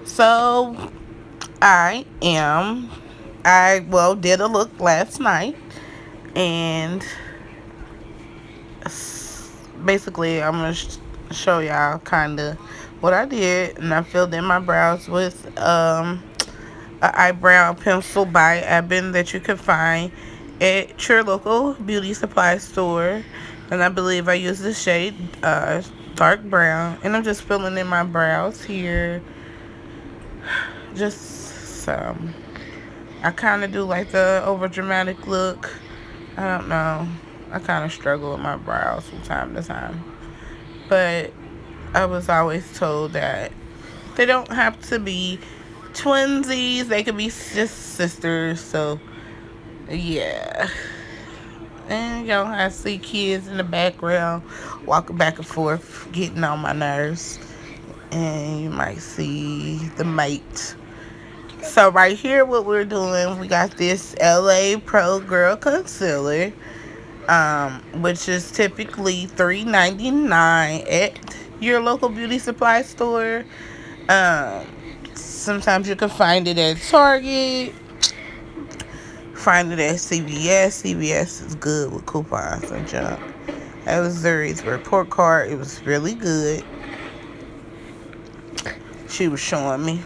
So did a look last night, and basically I'm gonna show y'all kind of what I did. And I filled in my brows with an eyebrow pencil by Eben that you can find at your local beauty supply store. And I believe I used the shade dark brown, and I'm just filling in my brows here. Just some. I kind of do like the over dramatic look. I don't know. I kind of struggle with my brows from time to time. But I was always told that they don't have to be twinsies. They could be just sisters. So, yeah. And y'all, I see kids in the background walking back and forth, getting on my nerves. And you might see the mate. So right here, what we're doing, we got this LA Pro Girl Concealer, which is typically $3.99 at your local beauty supply store. Um, Sometimes you can find it at Target, find it at CVS. CVS is good with coupons and junk. That was Zuri's report card. It was really good. She was showing me.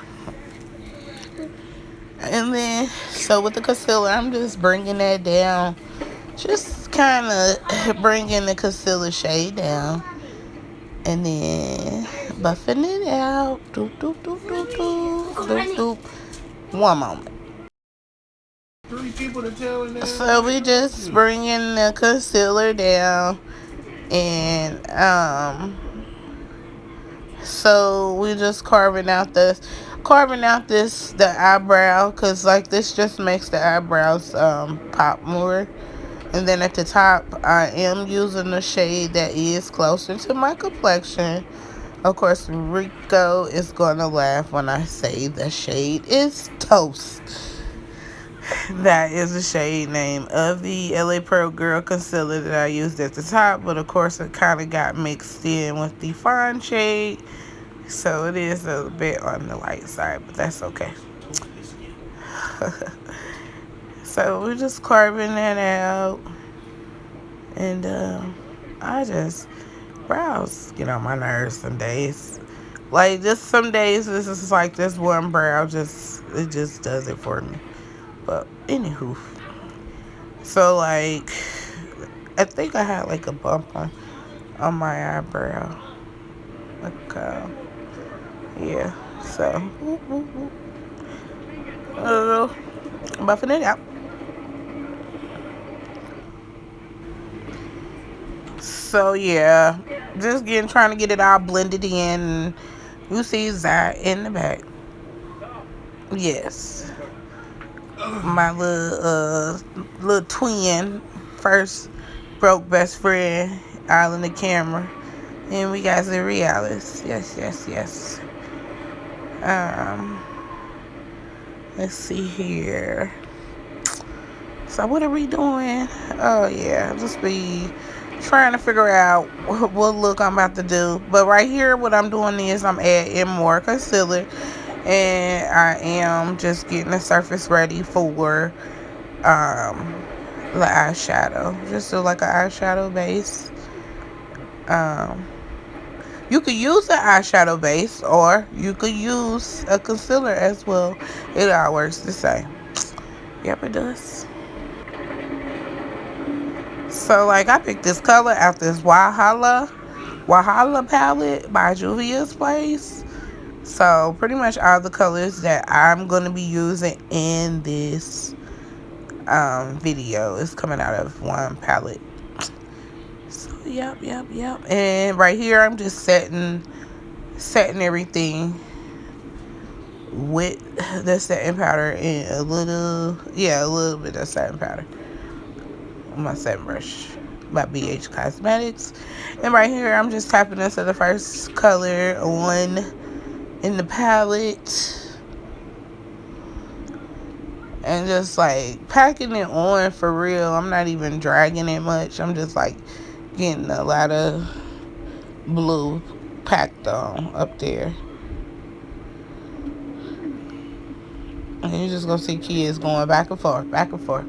And then, so with the concealer, I'm just bringing that down. Just kind of bringing the concealer shade down. And then buffing it out. Doop, doop, doop, doop, doop, doop, doop. One moment. So we just bringing the concealer down. And, so we just carving out the eyebrow, because like this just makes the eyebrows pop more. And then at the top, I am using the shade that is closer to my complexion. Of course, Rico is gonna laugh when I say the shade is Toast. That is the shade name of the LA Pro Girl Concealer that I used at the top, but of course it kind of got mixed in with the Fawn shade. So it is a bit on the light side, but that's okay. So we're just carving that out. And I just, brows get on my nerves some days. Like, just some days, this is like this one brow, it just does it for me. But anywho. So, like, I think I had like a bump on my eyebrow. Like, yeah. So, buffing it out. So yeah, just trying to get it all blended in. You see Zai in the back. Yes, my little twin, first broke best friend, all in the camera, and we got the Radiance. Yes. Um, let's see here. So what are we doing? Oh yeah, just be trying to figure out what look I'm about to do. But right here, what I'm doing is I'm adding more concealer, and I am just getting the surface ready for the eyeshadow. Just do like an eyeshadow base. You could use an eyeshadow base, or you could use a concealer as well. It all works the same. Yep, it does. So, like, I picked this color out this Wahala palette by Juvia's Place. So, pretty much all the colors that I'm going to be using in this video is coming out of one palette. So, yep. And right here, I'm just setting everything with the setting powder and a little bit of setting powder. My setting brush by BH Cosmetics. And right here, I'm just tapping into the first color on in the palette, and just like packing it on for real. I'm not even dragging it much. I'm just like getting a lot of blue packed on up there. And you're just gonna see kids going back and forth, back and forth.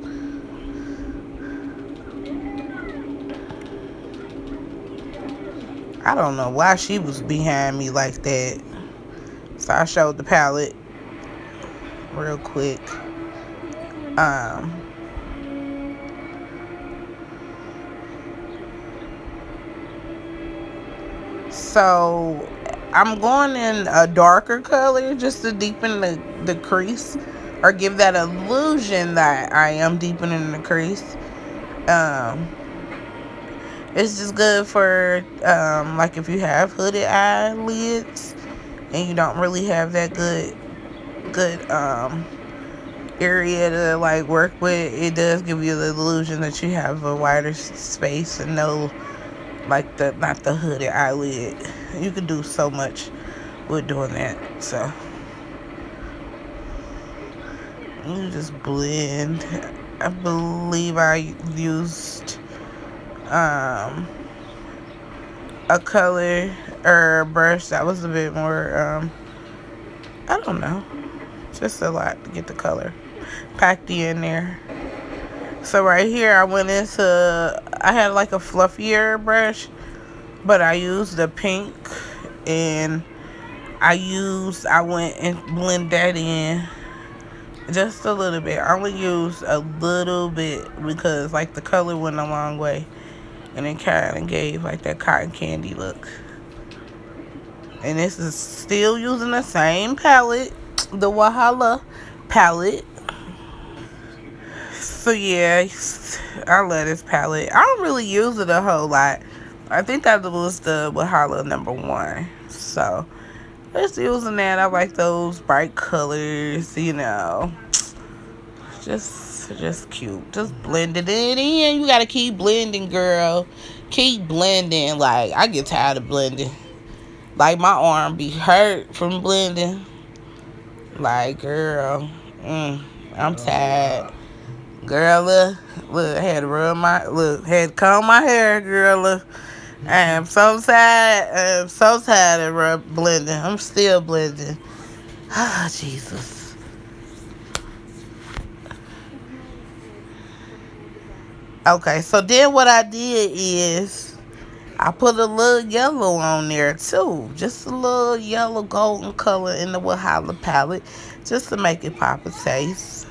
I don't know why she was behind me like that. So I showed the palette real quick. Um, so I'm going in a darker color just to deepen the crease or give that illusion that I am deepening the crease. Um, it's just good for like if you have hooded eyelids and you don't really have that good area to like work with. It does give you the illusion that you have a wider space and no, like, the not the hooded eyelid. You can do so much with doing that. So you just blend. I believe I used a color or a brush that was a bit more I don't know, just a lot to get the color packed in there. So right here I went into, I had like a fluffier brush, but I used the pink, and I went and blend that in just a little bit. I only used a little bit because like the color went a long way, and it kind of gave like that cotton candy look. And this is still using the same palette, the Wahala palette. So yeah, I love this palette. I don't really use it a whole lot. I think that was the Wahala #1. So just using that. I like those bright colors, you know. Just cute. Just blending it in. You gotta keep blending, girl. Keep blending. Like, I get tired of blending. Like, my arm be hurt from blending. Like, girl, I'm tired. Girl, look, I had to had to comb my hair, girl. Look, I am so tired. I am so tired of blending. I'm still blending. Ah, Jesus. Okay, so then what I did is I put a little yellow on there too. Just a little yellow golden color in the Wahala palette, just to make it pop a taste.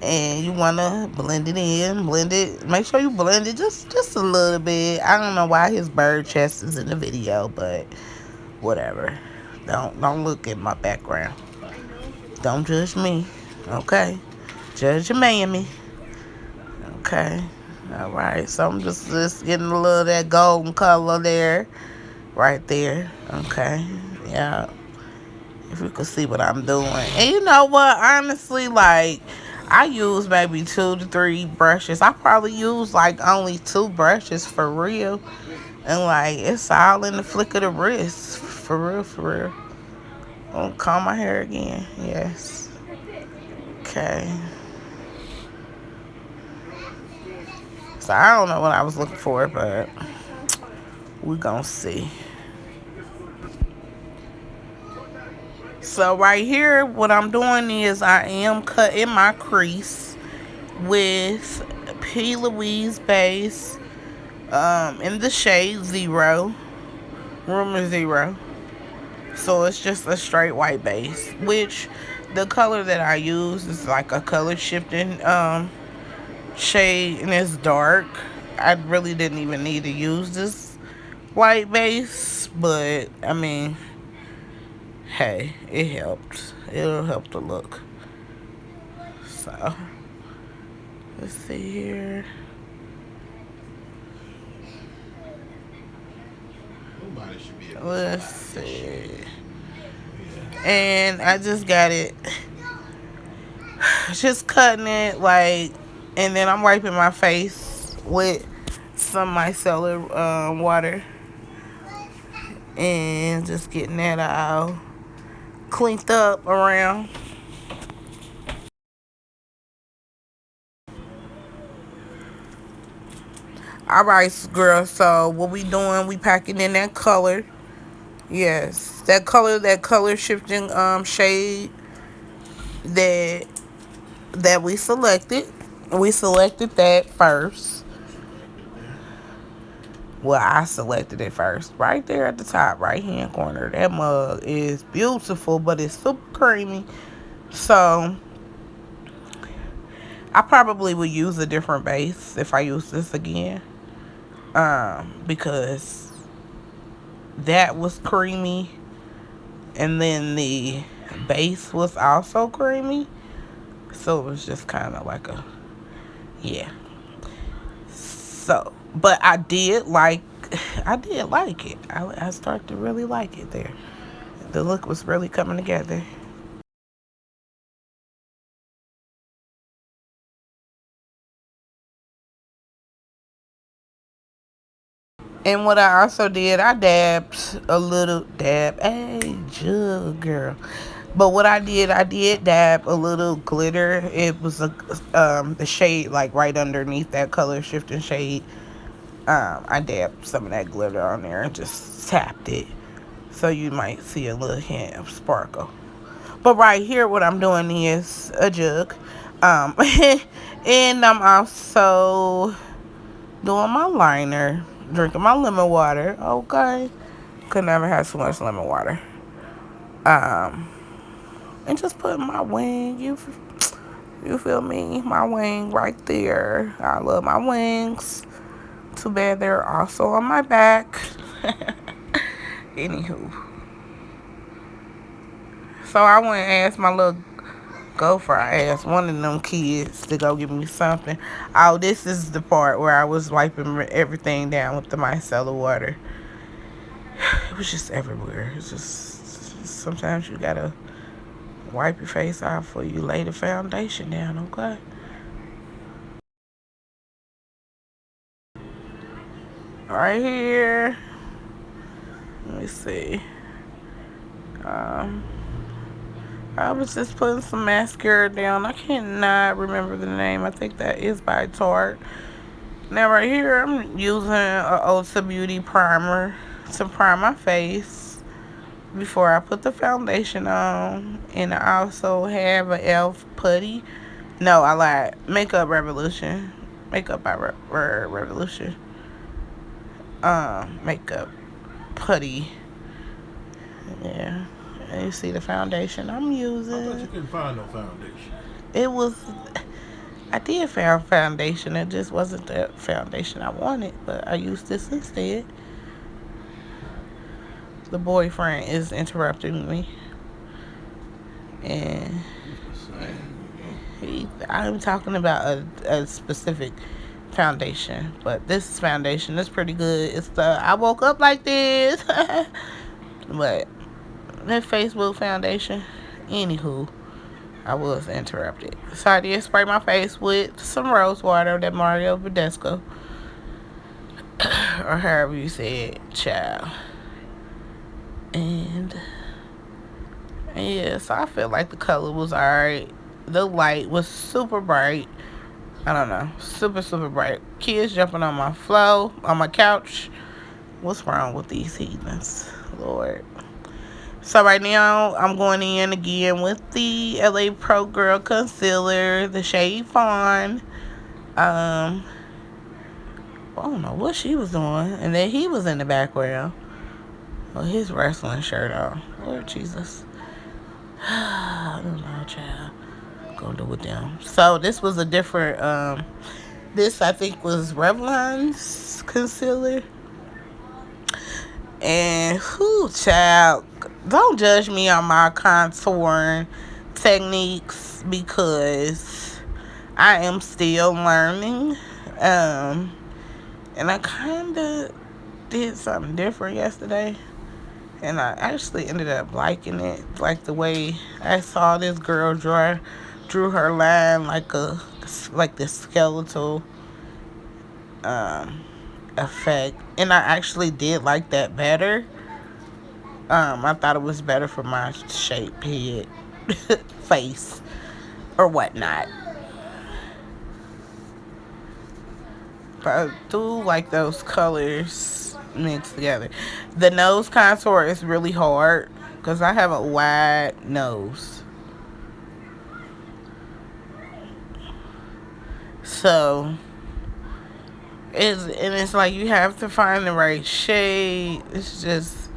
And you want to blend it in, blend it. Make sure you blend it just a little bit. I don't know why his bird chest is in the video, but whatever. Don't look at my background. Don't judge me, okay? Judge your mammy, okay? All right, so I'm just getting a little of that golden color there, right there, okay? Yeah, if you can see what I'm doing. And you know what? Honestly, like, I use maybe 2 to 3 brushes. I probably use like only 2 brushes for real. And like, it's all in the flick of the wrist. For real, for real. I'll comb my hair again. Yes. Okay. So I don't know what I was looking for, but we gonna see. So right here, what I'm doing is I am cutting my crease with P. Louise base in the shade 0, Rumor 0. So it's just a straight white base, which the color that I use is like a color shifting shade, and it's dark. I really didn't even need to use this white base, but I mean, hey, it helped. It'll help the look. So let's see here. Let's see. And I just got it, just cutting it like, and then I'm wiping my face with some micellar water and just getting that all cleaned up around. Alright, girl, so what we doing, we packing in that color. Yes, that color shifting shade that we selected. We selected that first. Well, I selected it first. Right there at the top right hand corner. That mug is beautiful, but it's super creamy. So I probably would use a different base if I use this again. Because that was creamy, and then the base was also creamy. So it was just kind of like a, yeah. So, but I did like it. I started to really like it there. The look was really coming together. And what I also did, I dabbed a little hey, jug girl. But what I did dab a little glitter. It was the shade like right underneath that color shifting shade. I dabbed some of that glitter on there and just tapped it. So you might see a little hint of sparkle. But right here, what I'm doing is a jug. And I'm also doing my liner, drinking my lemon water. Okay. Could never have too much lemon water. And just putting my wing, you feel me? My wing right there. I love my wings. Too bad they're also on my back. Anywho. So I went and asked my little gopher. I asked one of them kids to go give me something. Oh, this is the part where I was wiping everything down with the micellar water. It was just everywhere. It's just sometimes you gotta wipe your face off before you lay the foundation down, okay? Right here. Let me see. I was just putting some mascara down. I cannot remember the name. I think that is by Tarte. Now right here, I'm using a Ulta Beauty primer to prime my face before I put the foundation on. And I also have an e.l.f. putty. No, I lied. Makeup Revolution. Makeup by Revolution. Makeup putty. Yeah. And you see the foundation I'm using. I thought you couldn't find no foundation. It was, I did find foundation. It just wasn't the foundation I wanted, but I used this instead. The boyfriend is interrupting me. And I'm talking about a specific foundation, but this foundation is pretty good. It's the I woke up like this. But that Facebook foundation, anywho, I was interrupted. So I did spray my face with some rose water, that Mario Badescu, or however you say it, child. And yeah, so I feel like the color was alright. The light was super bright. I don't know, super bright. Kids jumping on my floor, on my couch. What's wrong with these heathens, Lord? So right now, I'm going in again with the LA Pro Girl Concealer, the shade Fawn. I don't know what she was doing. And then he was in the background with his wrestling shirt on. Lord Jesus. I don't know, child. Gonna do with them. So this was a different, this I think was Revlon's concealer. And who, child, don't judge me on my contouring techniques because I am still learning. And I kind of did something different yesterday. And I actually ended up liking it. Like the way I saw this girl drew her line like this skeletal effect. And I actually did like that better. I thought it was better for my shape, head, face, or whatnot. But I do like those colors mixed together. The nose contour is really hard because I have a wide nose. So it's like you have to find the right shade. It's just,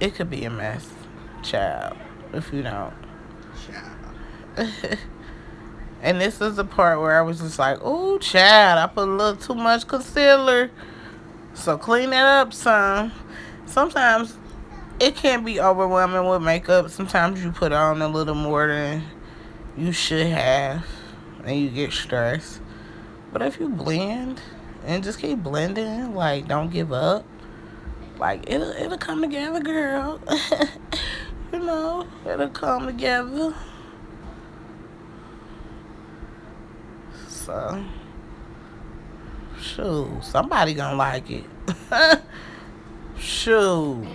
it could be a mess, child, if you don't. And this is the part where I was just like, oh, child, I put a little too much concealer. So clean that up some. Sometimes it can be overwhelming with makeup. Sometimes you put on a little more than you should have, and you get stressed. But if you blend and just keep blending, like, don't give up, like, it'll come together, girl. You know, it'll come together. So, shoot, somebody gonna like it. Shoot,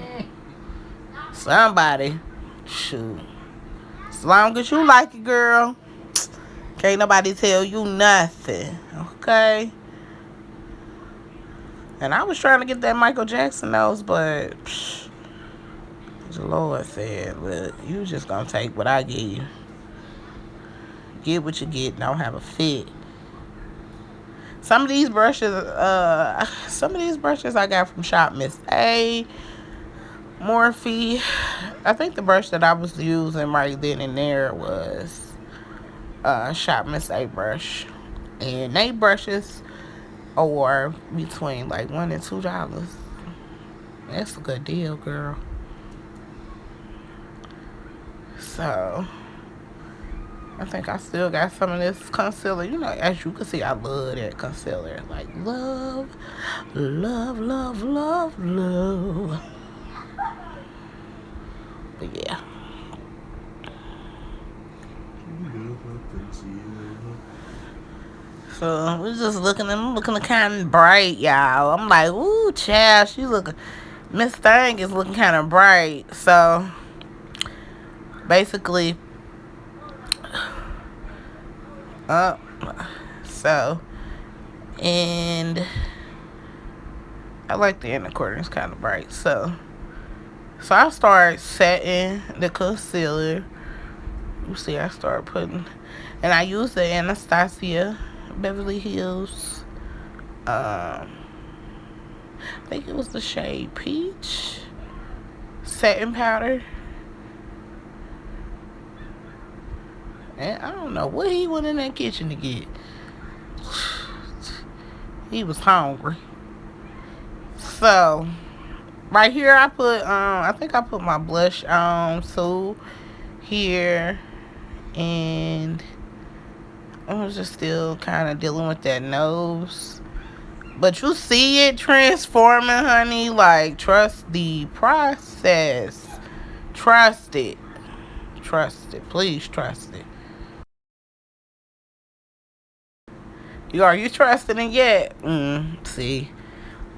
somebody. Shoot, as long as you like it, girl, can't nobody tell you nothing. Okay. And I was trying to get that Michael Jackson nose, but the Lord said, look, you just gonna take what I give you. Get what you get, don't have a fit. Some of these brushes I got from Shop Miss A, Morphe. I think the brush that I was using right then and there was Shop Miss A brush. And they brushes are between like $1 and $2. That's a good deal, girl. So I think I still got some of this concealer. You know, as you can see, I love that concealer. Like, love, love, love, love, love. But yeah. So we're just looking kind of bright, y'all. I'm like, ooh, child, she looking. Miss Thing is looking kind of bright. So basically, so, and I like the inner corner, it's kind of bright. So I started setting the concealer. You see, I started putting, and I use the Anastasia Beverly Hills. I think it was the shade Peach setting powder. And I don't know what he went in that kitchen to get. He was hungry. So right here I put I think I put my blush on too here, and I was just still kind of dealing with that nose. But you see it transforming, honey. Like, trust the process. Trust it. Trust it. Please trust it. Are you trusting it yet? See,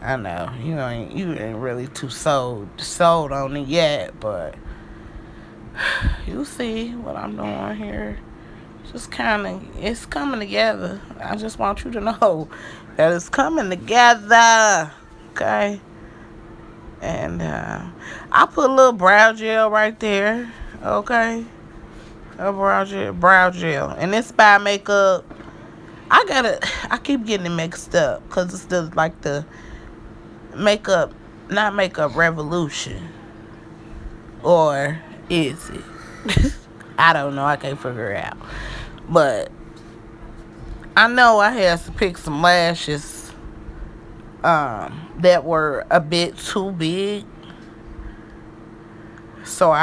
I know you ain't really too sold on it yet, but you see what I'm doing here. Just kind of, it's coming together. I just want you to know that it's coming together. Okay. And I put a little brow gel right there. Okay. A brow gel. And it's by Makeup. I keep getting it mixed up because it's the Makeup, not Makeup Revolution. Or is it? I don't know. I can't figure it out. But I know I had to pick some lashes that were a bit too big. So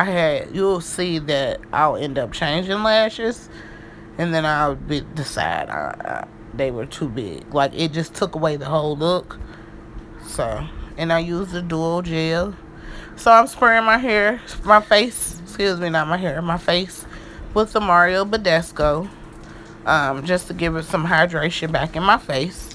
you'll see that I'll end up changing lashes, and then I'll decide they were too big. Like, it just took away the whole look. So, and I use the dual gel. So I'm spraying my face, my face with the Mario Badescu, just to give it some hydration back in my face.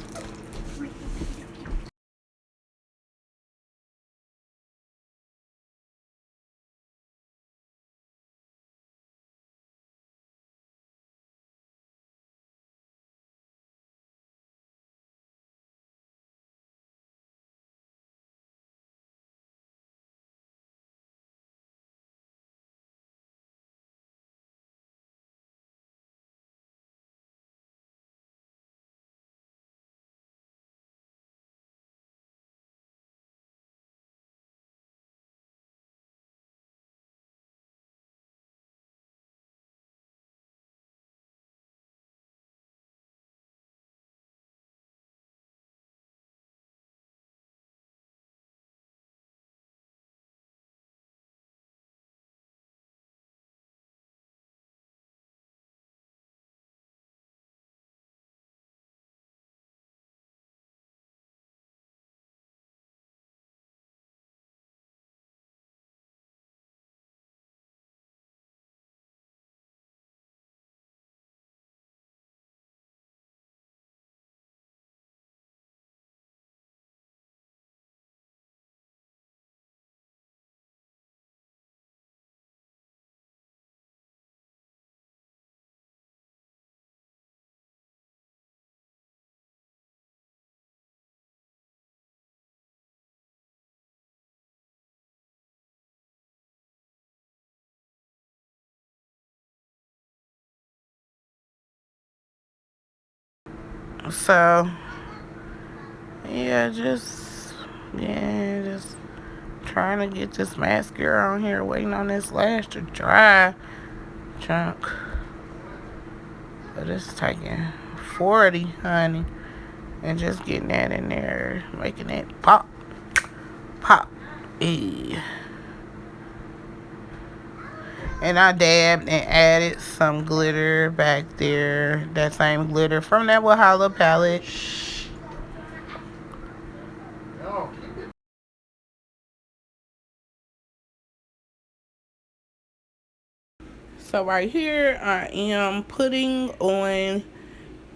So yeah, just trying to get this mascara on here, waiting on this lash to dry. Chunk. But it's taking 40, honey. And just getting that in there, making it pop. Pop. And I dabbed and added some glitter back there. That same glitter from that Wahala palette. So right here, I am putting on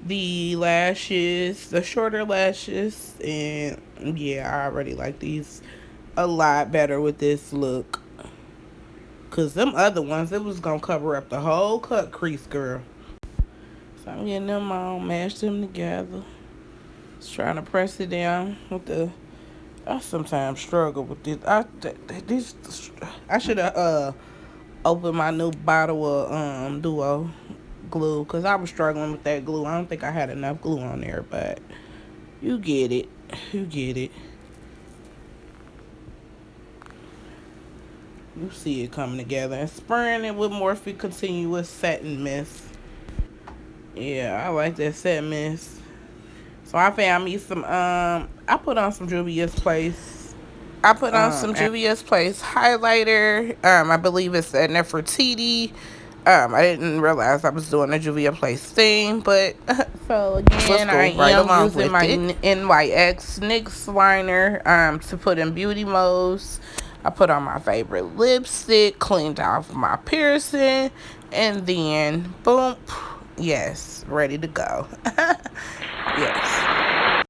the lashes, the shorter lashes. And yeah, I already like these a lot better with this look. Because them other ones, it was going to cover up the whole cut crease, girl. So I'm getting them on, mash them together. Just trying to press it down with the... I sometimes struggle with this. I should have opened my new bottle of Duo glue. Because I was struggling with that glue. I don't think I had enough glue on there. But you get it. You get it. You see it coming together. And spraying it with Morphe Continuous Satin Mist. Yeah, I like that satin mist. So I found me some, I put on some Juvia's Place. I put on some Juvia's Place highlighter. I believe it's a Nefertiti. I didn't realize I was doing a Juvia Place thing, but so again, I am using my NYX NYX liner to put in beauty modes. I put on my favorite lipstick, cleaned off my piercing, and then boom, yes, ready to go. Yes.